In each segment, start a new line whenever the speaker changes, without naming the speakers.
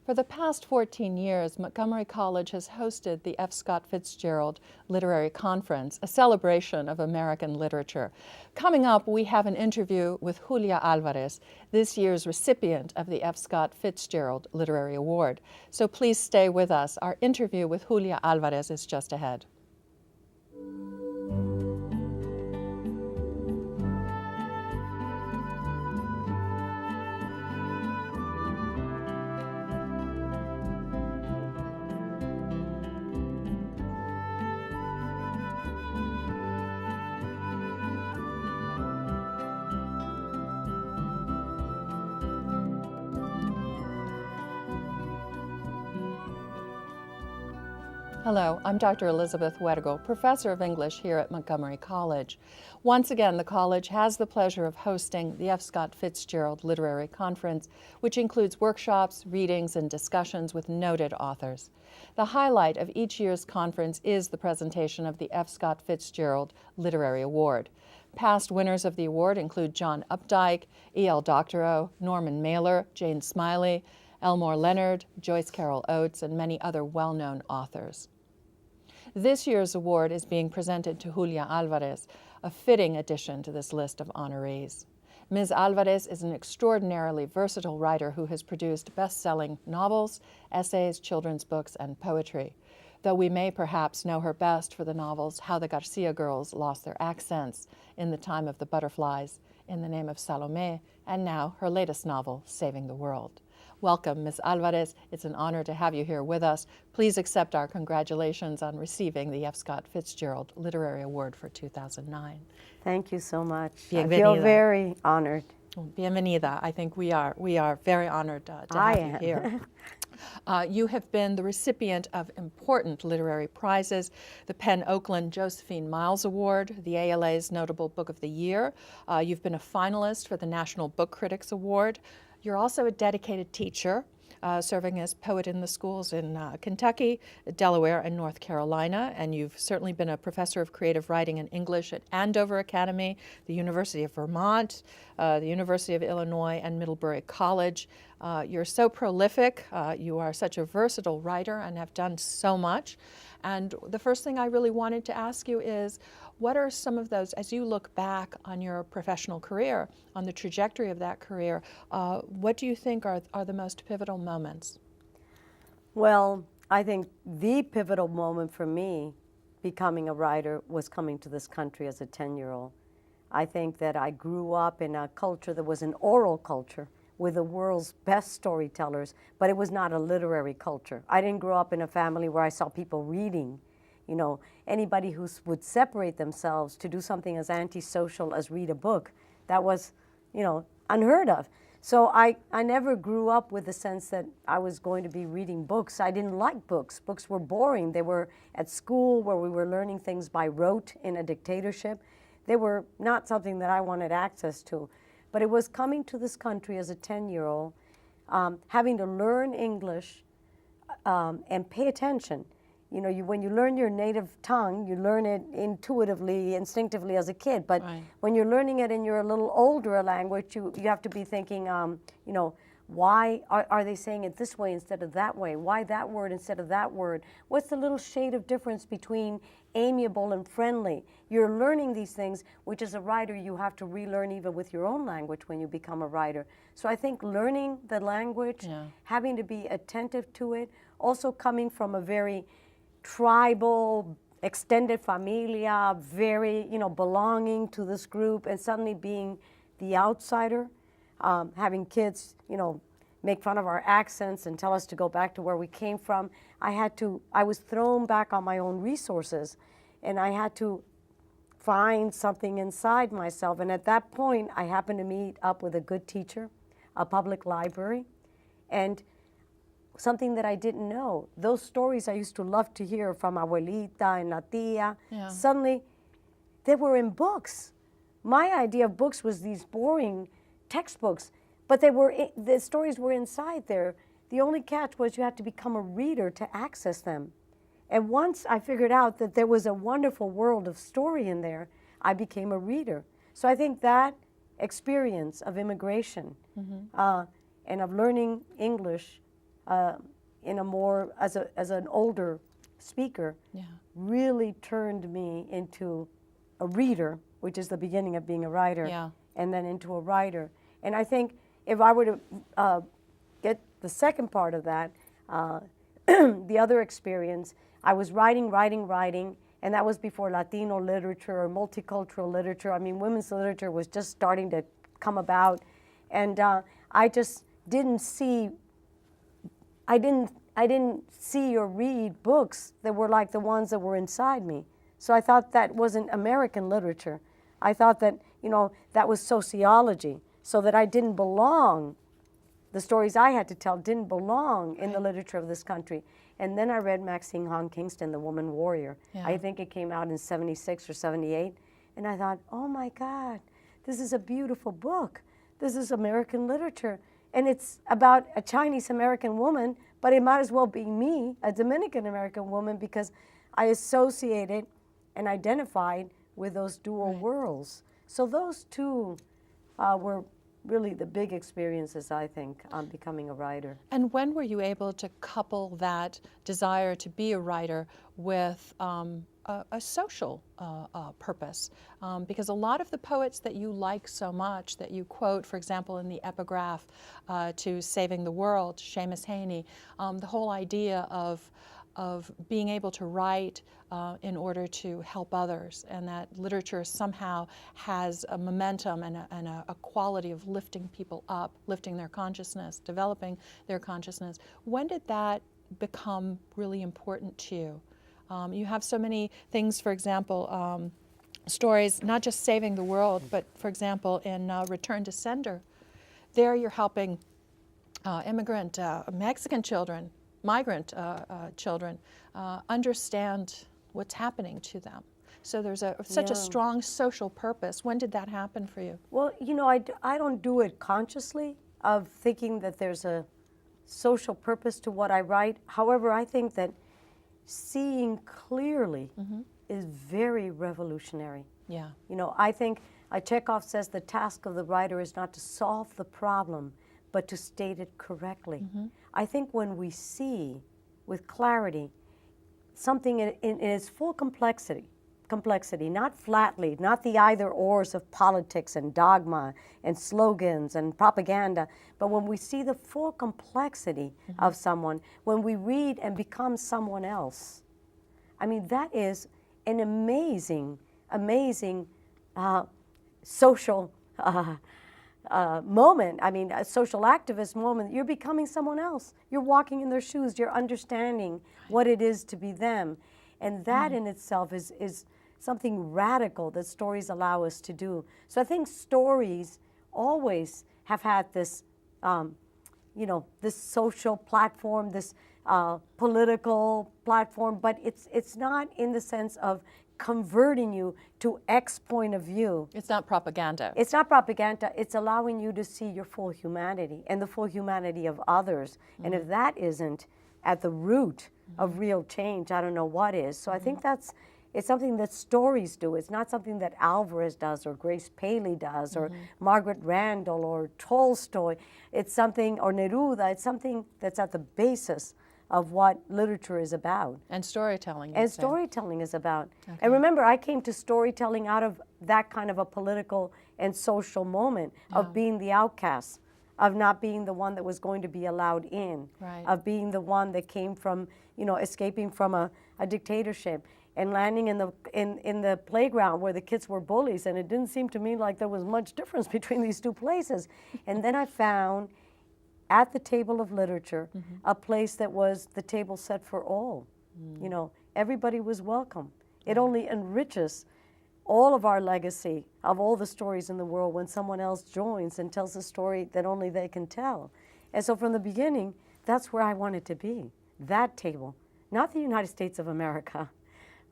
For the past 14 years, Montgomery College has hosted the F. Scott Fitzgerald Literary Conference, a celebration of American literature. Coming up, we have an interview with Julia Alvarez, this year's recipient of the F. Scott Fitzgerald Literary Award. So please stay with us. Our interview with Julia Alvarez is just ahead. Hello, I'm Dr. Elizabeth Weddigal, Professor of English here at Montgomery College. Once again, the college has the pleasure of hosting the F. Scott Fitzgerald Literary Conference, which includes workshops, readings, and discussions with noted authors. The highlight of each year's conference is the presentation of the F. Scott Fitzgerald Literary Award. Past winners of the award include John Updike, E.L. Doctorow, Norman Mailer, Jane Smiley, Elmore Leonard, Joyce Carol Oates, and many other well-known authors. This year's award is being presented to Julia Alvarez, a fitting addition to this list of honorees. Ms. Alvarez is an extraordinarily versatile writer who has produced best-selling novels, essays, children's books, and poetry. Though we may perhaps know her best for the novels How the Garcia Girls Lost Their Accents, In the Time of the Butterflies, In the Name of Salome, and now her latest novel, Saving the World. Welcome, Ms. Alvarez. It's an honor to have you here with us. Please accept our congratulations on receiving the F. Scott Fitzgerald Literary Award for 2009.
Thank you so much.
Bienvenida.
I feel very honored.
Bienvenida. I think we are very honored to have you here. You have been the recipient of important literary prizes, the Penn Oakland Josephine Miles Award, the ALA's Notable Book of the Year. You've been a finalist for the National Book Critics Award. You're also a dedicated teacher, serving as poet in the schools in Kentucky, Delaware, and North Carolina, and you've certainly been a professor of creative writing and English at Andover Academy, the University of Vermont, the University of Illinois, and Middlebury College. You're so prolific, you are such a versatile writer and have done so much. And the first thing I really wanted to ask you is, what are some of those, as you look back on your professional career, on the trajectory of that career, what do you think are the most pivotal moments?
Well, I think the pivotal moment for me becoming a writer was coming to this country as a 10-year-old. I think that I grew up in a culture that was an oral culture with the world's best storytellers, but it was not a literary culture. I didn't grow up in a family where I saw people reading. You know, anybody who would separate themselves to do something as antisocial as read a book, that was, you know, unheard of. So I never grew up with the sense that I was going to be reading books. I didn't like books. Books were boring. They were at school where we were learning things by rote in a dictatorship. They were not something that I wanted access to. But it was coming to this country as a 10-year-old, having to learn English and pay attention. You know, when you learn your native tongue, you learn it intuitively, instinctively as a kid. But
right.
When you're learning it and you're a little older a language, you have to be thinking, you know, why are they saying it this way instead of that way? Why that word instead of that word? What's the little shade of difference between amiable and friendly? You're learning these things, which as a writer you have to relearn even with your own language when you become a writer. So I think learning the language, having to be attentive to it, also coming from a very tribal, extended familia, very, you know, belonging to this group, and suddenly being the outsider, having kids, you know, make fun of our accents and tell us to go back to where we came from. I was thrown back on my own resources, and I had to find something inside myself. And at that point, I happened to meet up with a good teacher, a public library, and something that I didn't know. Those stories I used to love to hear from Abuelita and La Tía, suddenly they were in books. My idea of books was these boring textbooks, but the stories were inside there. The only catch was you had to become a reader to access them. And once I figured out that there was a wonderful world of story in there, I became a reader. So I think that experience of immigration and of learning English in a more, as an older speaker,
Yeah.
really turned me into a reader, which is the beginning of being a writer,
Yeah.
and then into a writer. And I think if I were to get the second part of that, the other experience, I was writing, and that was before Latino literature or multicultural literature. I mean, women's literature was just starting to come about, and I just didn't see. I didn't see or read books that were like the ones that were inside me. So I thought that wasn't American literature. I thought that, that was sociology, so that I didn't belong. The stories I had to tell didn't belong in the literature of this country. And then I read Maxine Hong Kingston, The Woman Warrior.
Yeah.
I think it came out in 76 or 78. And I thought, oh my God, this is a beautiful book. This is American literature. And it's about a Chinese American woman, but it might as well be me, a Dominican American woman, because I associated and identified with those dual worlds. So those two were really the big experiences, I think, on becoming a writer.
And when were you able to couple that desire to be a writer with a social purpose? Because a lot of the poets that you like so much, that you quote, for example, in the epigraph to Saving the World, Seamus Heaney, the whole idea of being able to write in order to help others, and that literature somehow has a momentum and a quality of lifting people up, lifting their consciousness, developing their consciousness. When did that become really important to you? You have so many things, for example, stories, not just saving the world, but for example, in Return to Sender, there you're helping immigrant Mexican children, migrant children, understand what's happening to them. So there's such a strong social purpose. When did that happen for you?
Well, I don't do it consciously, of thinking that there's a social purpose to what I write. However, I think that seeing clearly is very revolutionary.
Yeah.
I think Chekhov says the task of the writer is not to solve the problem, but to state it correctly. I think when we see with clarity something in its full complexity, not flatly, not the either ors of politics and dogma and slogans and propaganda, but when we see the full complexity of someone, when we read and become someone else, I mean, that is an amazing, amazing social moment. I mean, a social activist moment. You're becoming someone else. You're walking in their shoes. You're understanding what it is to be them. And that in itself is something radical that stories allow us to do. So I think stories always have had this, this social platform, this political platform, but it's not in the sense of converting you to X point of view.
It's not propaganda.
It's not propaganda. It's allowing you to see your full humanity and the full humanity of others. And if that isn't at the root of real change, I don't know what is. So I think it's something that stories do. It's not something that Alvarez does or Grace Paley does or Margaret Randall or Tolstoy. It's something, or Neruda, it's something that's at the basis of what literature is about.
And storytelling.
And storytelling is about. Okay. And remember, I came to storytelling out of that kind of a political and social moment of being the outcast, of not being the one that was going to be allowed in, of being the one that came from, escaping from a dictatorship and landing in the playground where the kids were bullies, and it didn't seem to me like there was much difference between these two places. And then I found at the table of literature, a place that was the table set for all. Everybody was welcome. It only enriches all of our legacy of all the stories in the world when someone else joins and tells a story that only they can tell. And so from the beginning, that's where I wanted to be, that table. Not the United States of America,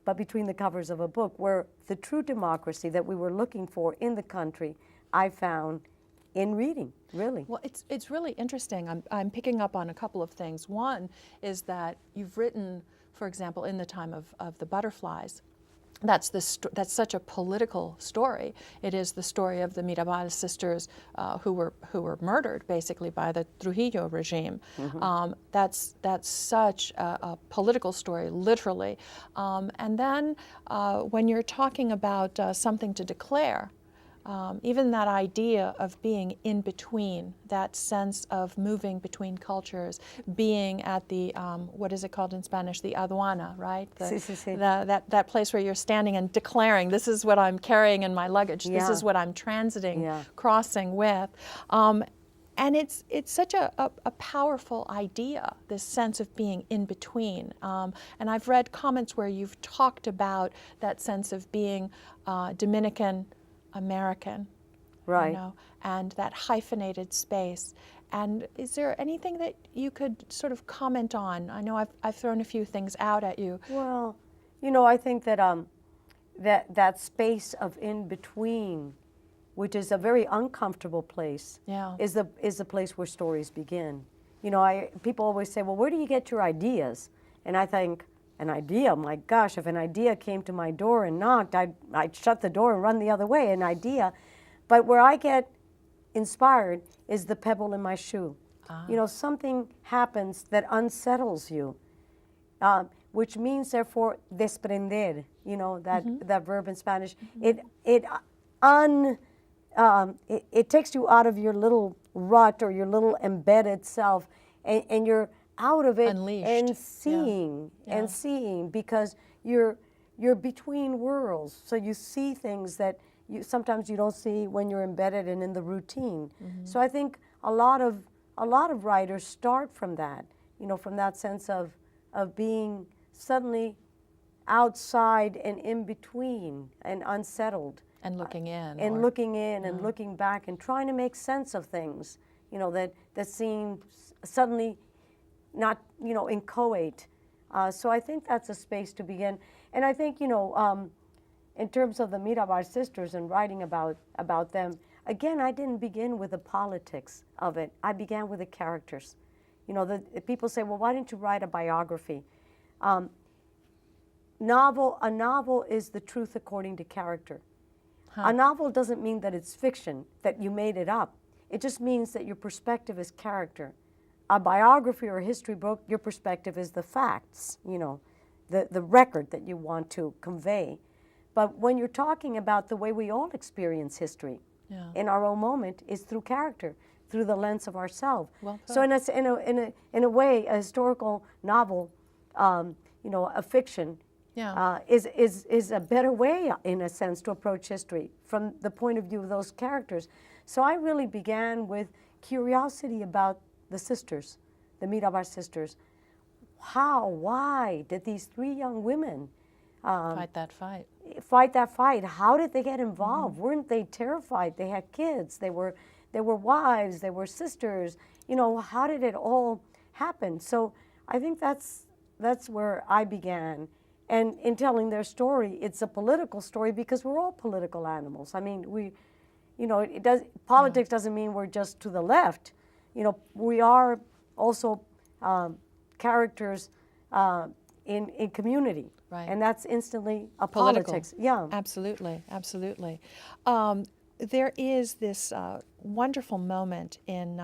but between the covers of a book, where the true democracy that we were looking for in the country, I found in reading, really.
Well, it's really interesting. I'm picking up on a couple of things. One is that you've written, for example, in the time of the butterflies, that's such a political story. It is the story of the Mirabal sisters who were murdered basically by the Trujillo regime. That's such a political story, literally. And then when you're talking about something to declare, even that idea of being in between, that sense of moving between cultures, being at the, what is it called in Spanish, the aduana, right?
Sí, sí, sí.
That place where you're standing and declaring, this is what I'm carrying in my luggage, this
Yeah.
is what I'm transiting,
Yeah.
crossing with. And it's such a powerful idea, this sense of being in between. And I've read comments where you've talked about that sense of being Dominican American,
Right.
you know, and that hyphenated space. And is there anything that you could sort of comment on? I know I've thrown a few things out at you.
Well, you know, I think that that space of in between, which is a very uncomfortable place,
Yeah.
is the place where stories begin. You know, people always say, well, where do you get your ideas? And I think, an idea, my gosh, if an idea came to my door and knocked, I'd shut the door and run the other way, an idea. But where I get inspired is the pebble in my shoe. You know, something happens that unsettles you, which means, therefore, desprender, you know, that verb in Spanish. It takes you out of your little rut or your little embedded self, and you're out of it
Unleashed.
and seeing
Yeah.
and seeing, because you're between worlds, so you see things that sometimes you don't see when you're embedded and in the routine. So I think a lot of writers start from that, you know, from that sense of being suddenly outside and in between and unsettled.
And looking in.
And
or-
looking in and looking back and trying to make sense of things, you know, that seem suddenly not, you know, inchoate. So I think that's a space to begin. And I think, you know, in terms of the Mirabal sisters and writing about them, again, I didn't begin with the politics of it. I began with the characters. You know, people say, well, why didn't you write a biography? A novel is the truth according to character. A novel doesn't mean that it's fiction, that you made it up. It just means that your perspective is character. A biography or a history book, your perspective is the facts, you know, the record that you want to convey. But when you're talking about the way we all experience history in our own moment, is through character, through the lens of ourselves.
Well put.
So in a way, a historical novel, you know, a fiction, is a better way, in a sense, to approach history from the point of view of those characters. So I really began with curiosity about the sisters, the Mirabal sisters. Why did these three young women
fight that fight?
Fight that fight? How did they get involved? Weren't they terrified? They had kids. They were wives. They were sisters. You know, how did it all happen? So I think that's where I began. And in telling their story, it's a political story because we're all political animals. I mean, politics doesn't mean we're just to the left. You know, we are also characters in community.
Right.
And that's instantly a
Political.
politics. Yeah.
Absolutely, absolutely. There is this wonderful moment in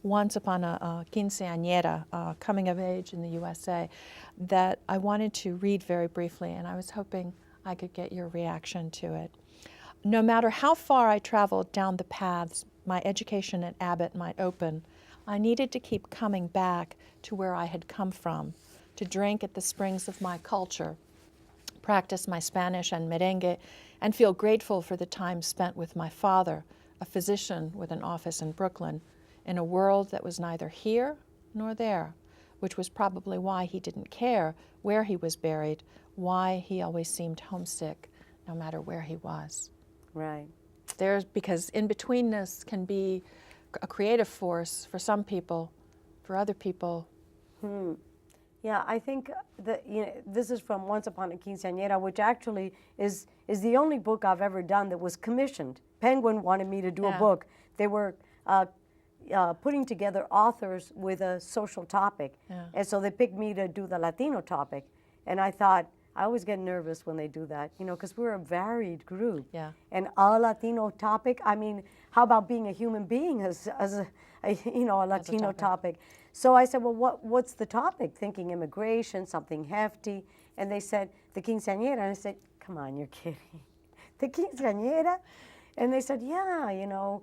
Once Upon a Quinceañera, coming of age in the USA, that I wanted to read very briefly, and I was hoping I could get your reaction to it. No matter how far I traveled down the paths my education at Abbott might open, I needed to keep coming back to where I had come from, to drink at the springs of my culture, practice my Spanish and merengue, and feel grateful for the time spent with my father, a physician with an office in Brooklyn, in a world that was neither here nor there, which was probably why he didn't care where he was buried, why he always seemed homesick, no matter where he was.
Right.
Because in-betweenness can be a creative force for some people, for other people.
Yeah, I think that, you know, this is from Once Upon a Quinceañera, which actually is the only book I've ever done that was commissioned. Penguin wanted me to do a book. They were putting together authors with a social topic, and so they picked me to do the Latino topic. And I thought, I always get nervous when they do that, you know, because we're a varied group.
Yeah.
And a Latino topic, I mean, how about being a human being as a you know, a Latino topic? So I said, well, what's the topic? Thinking immigration, something hefty. And they said, the quinceañera. And I said, come on, you're kidding. The quinceañera? And they said, yeah, you know,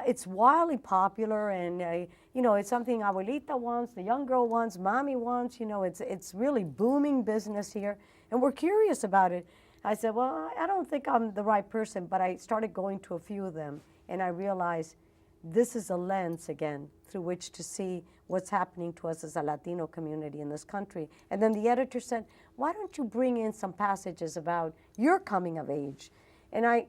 it's wildly popular, and you know, it's something abuelita wants, the young girl wants, mommy wants, you know, it's really booming business here, and we're curious about it. I said, well, I don't think I'm the right person, but I started going to a few of them, and I realized this is a lens again through which to see what's happening to us as a Latino community in this country. And then the editor said, why don't you bring in some passages about your coming of age? And I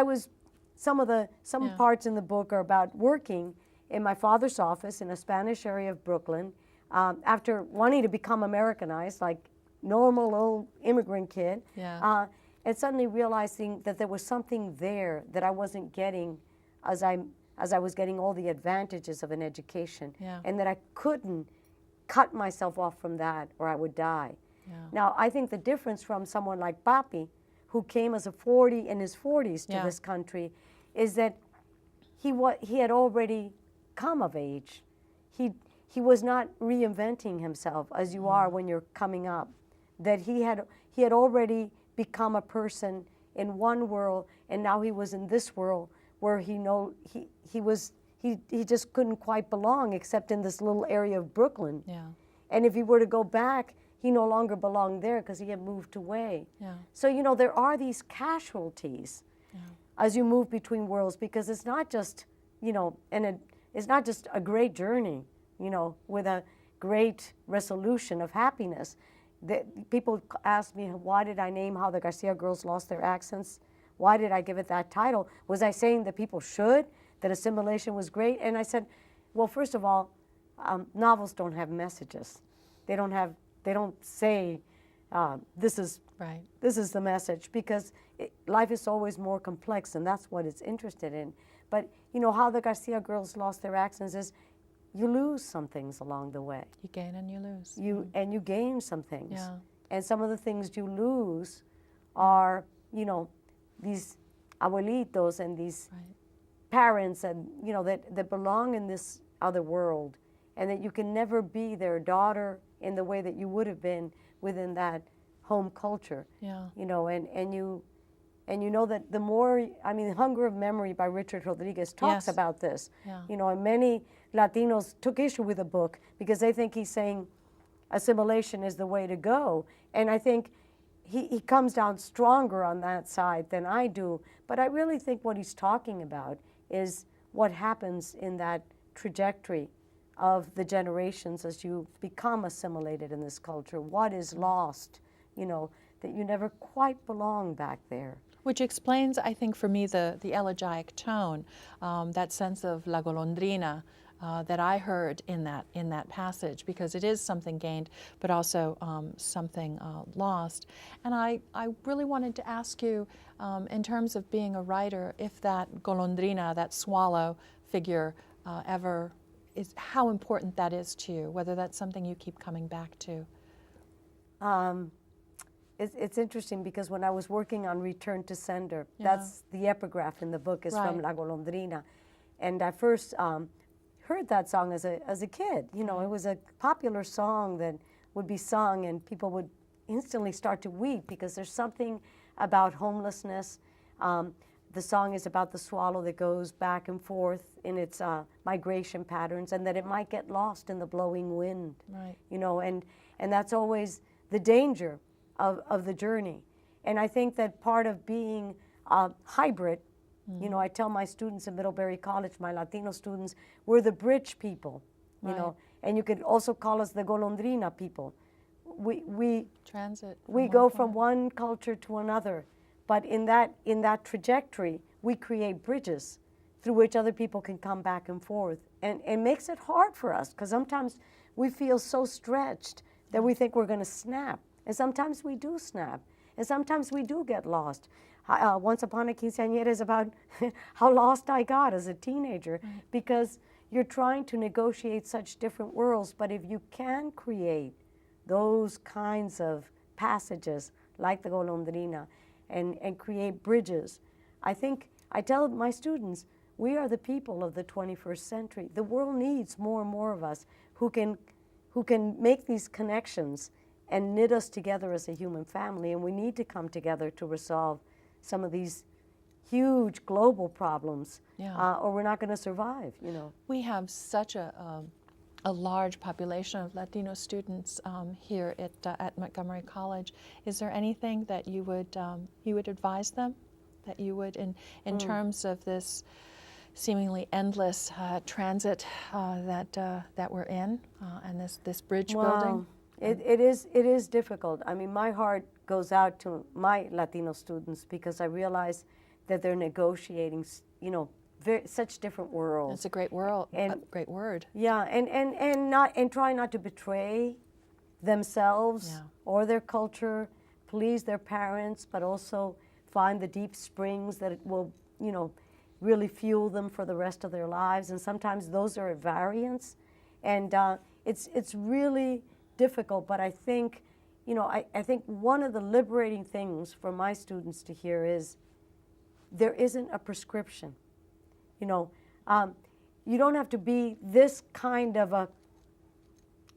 was, some parts in the book are about working in my father's office in a Spanish area of Brooklyn, after wanting to become Americanized, like normal old immigrant kid, and suddenly realizing that there was something there that I wasn't getting as I was getting all the advantages of an education, and that I couldn't cut myself off from that or I would die. Now, I think the difference from someone like Papi, who came as in his 40s to this country, is that he had already come of age. He was not reinventing himself as you are when you're coming up. That he had already become a person in one world, and now he was in this world where he just couldn't quite belong except in this little area of Brooklyn. And if he were to go back, he no longer belonged there because he had moved away. So, you know, there are these casualties as you move between worlds, because it's not just, you know, it's not just a great journey, you know, with a great resolution of happiness. People ask me, why did I name How the Garcia Girls Lost Their Accents? Why did I give it that title? Was I saying that people should, that assimilation was great? And I said, well, first of all, novels don't have messages. They don't say, this is the message, because life is always more complex, and that's what it's interested in. But, you know, How the Garcia Girls Lost Their Accents is, you lose some things along the way.
You gain and you lose.
And you gain some things. And some of the things you lose are, you know, these abuelitos and these parents, and, you know, that belong in this other world, and that you can never be their daughter in the way that you would have been within that home culture. You know, and you know that the more, I mean, Hunger of Memory by Richard Rodriguez talks about this. You know, and many Latinos took issue with the book because they think he's saying assimilation is the way to go. And I think he comes down stronger on that side than I do. But I really think what he's talking about is what happens in that trajectory of the generations as you become assimilated in this culture. What is lost, you know, that you never quite belong back there.
Which explains, I think, for me, the elegiac tone, that sense of La Golondrina that I heard in that passage, because it is something gained, but also something lost. And I really wanted to ask you, in terms of being a writer, if that golondrina, that swallow figure, ever is, how important that is to you, whether that's something you keep coming back to.
It's interesting because when I was working on Return to Sender, that's the epigraph in the book is from La Golondrina. And I first heard that song as a kid. You know, it was a popular song that would be sung and people would instantly start to weep because there's something about homelessness. The song is about the swallow that goes back and forth in its migration patterns, and that it might get lost in the blowing wind. You know, and that's always the danger of the journey. And I think that part of being hybrid, you know, I tell my students in Middlebury College, my Latino students, we're the bridge people, you know, and you could also call us the golondrina people. We go from one culture to another, but in that trajectory, we create bridges through which other people can come back and forth. And it makes it hard for us, because sometimes we feel so stretched that we think we're going to snap. And sometimes we do snap. And sometimes we do get lost. Once Upon a Quinceañera is about how lost I got as a teenager, because you're trying to negotiate such different worlds. But if you can create those kinds of passages like the Golondrina and create bridges. I think I tell my students, we are the people of the 21st century. The world needs more and more of us who can make these connections and knit us together as a human family, and we need to come together to resolve some of these huge global problems, or we're not going to survive, you know.
We have such a large population of Latino students here at Montgomery College. Is there anything that you would advise them, that you would in terms of this seemingly endless transit that we're in, and this bridge building?
It is difficult. I mean, my heart goes out to my Latino students because I realize that they're negotiating, you know, such different worlds.
It's a great world, a great word.
Yeah, and try not to betray themselves or their culture, please their parents, but also find the deep springs that it will, you know, really fuel them for the rest of their lives. And sometimes those are at variance, and it's really difficult. But I think, you know, I think one of the liberating things for my students to hear is there isn't a prescription. You know, you don't have to be this kind of a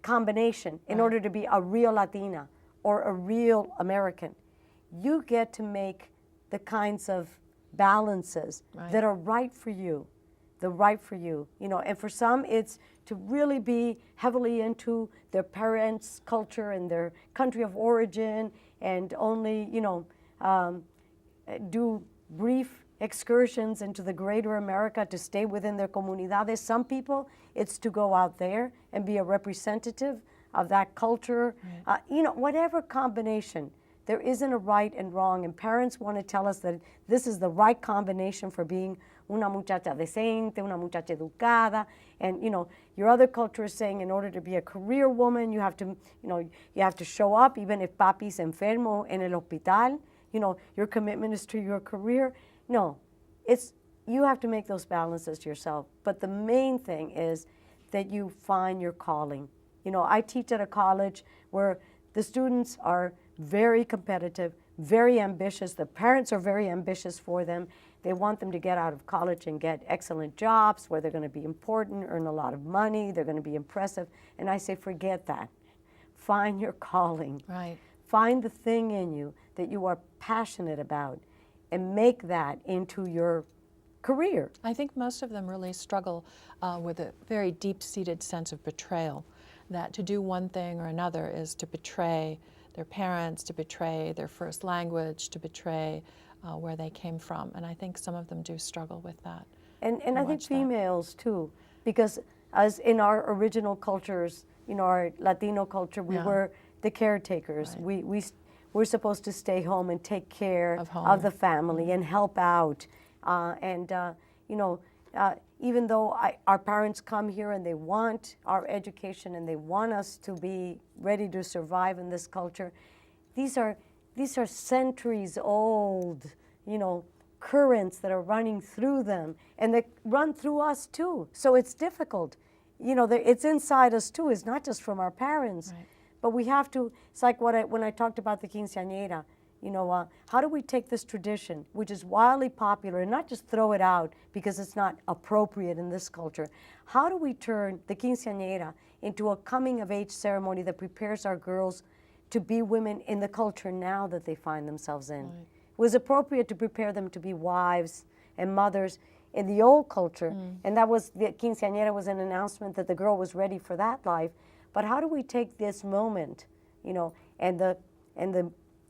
combination in order to be a real Latina or a real American. You get to make the kinds of balances that are right for you, you know. And for some, it's to really be heavily into their parents' culture and their country of origin, and only, you know, do brief excursions into the greater America to stay within their comunidades. Some people, it's to go out there and be a representative of that culture. You know, whatever combination. There isn't a right and wrong, and parents want to tell us that this is the right combination for being una muchacha decente, una muchacha educada, and, you know, your other culture is saying in order to be a career woman, you have to, you know, you have to show up even if papi's enfermo en el hospital. You know, your commitment is to your career. No, it's, you have to make those balances yourself. But the main thing is that you find your calling. You know, I teach at a college where the students are very competitive, very ambitious. The parents are very ambitious for them. They want them to get out of college and get excellent jobs where they're going to be important, earn a lot of money, they're going to be impressive. And I say, forget that. Find your calling.
Right.
Find the thing in you that you are passionate about and make that into your career.
I think most of them really struggle with a very deep-seated sense of betrayal, that to do one thing or another is to betray their parents, to betray their first language, to betray where they came from. And I think some of them do struggle with that.
And I think females too, because as in our original cultures, you know, our Latino culture, we were the caretakers. We're supposed to stay home and take care of the family and help out. You know, even though our parents come here and they want our education and they want us to be ready to survive in this culture, these are centuries old, you know, currents that are running through them, and they run through us too. So it's difficult. You know, it's inside us too. It's not just from our parents.
Right.
But we have to, it's like when I talked about the quinceañera, you know, how do we take this tradition, which is wildly popular, and not just throw it out because it's not appropriate in this culture? How do we turn the quinceañera into a coming-of-age ceremony that prepares our girls to be women in the culture now that they find themselves in? Right. It was appropriate to prepare them to be wives and mothers in the old culture, and that was, the quinceañera was an announcement that the girl was ready for that life. But how do we take this moment, you know, and the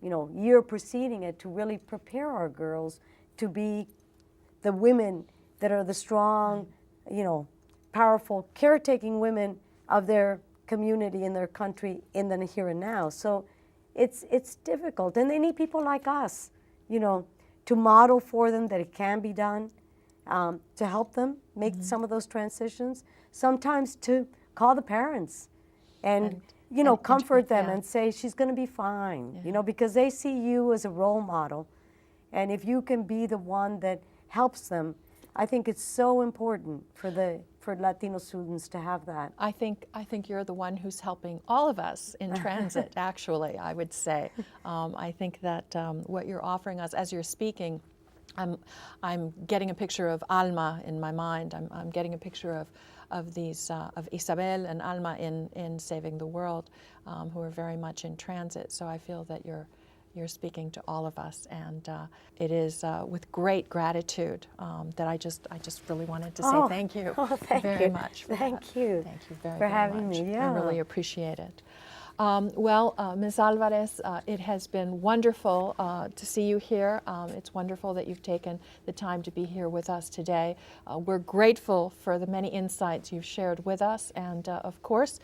you know, year preceding it to really prepare our girls to be the women that are the strong, you know, powerful, caretaking women of their community and their country in the here and now. So it's difficult, and they need people like us, you know, to model for them that it can be done, to help them make some of those transitions. Sometimes to call the parents and you know, comfort them and say, she's going to be fine, you know, because they see you as a role model. And if you can be the one that helps them, I think it's so important for the for Latino students to have that.
I think you're the one who's helping all of us in transit, actually, I would say. I think that what you're offering us as you're speaking, I'm getting a picture of Alma in my mind. I'm getting a picture of these of Isabel and Alma in Saving the World, who are very much in transit. So I feel that you're speaking to all of us, and it is with great gratitude that I just really wanted to say thank you very much.
Thank you.
Thank you very,
for
very
having
much.
me. Yeah.
I really appreciate it. Ms. Alvarez, it has been wonderful to see you here. It's wonderful that you've taken the time to be here with us today. We're grateful for the many insights you've shared with us, and of course,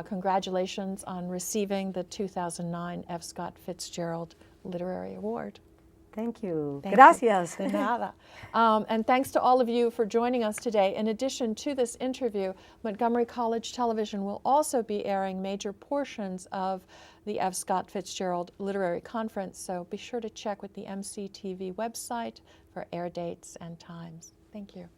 congratulations on receiving the 2009 F. Scott Fitzgerald Literary Award.
Thank you.
Thank
Gracias.
you. De nada. And thanks to all of you for joining us today. In addition to this interview, Montgomery College Television will also be airing major portions of the F. Scott Fitzgerald Literary Conference, so be sure to check with the MCTV website for air dates and times. Thank you.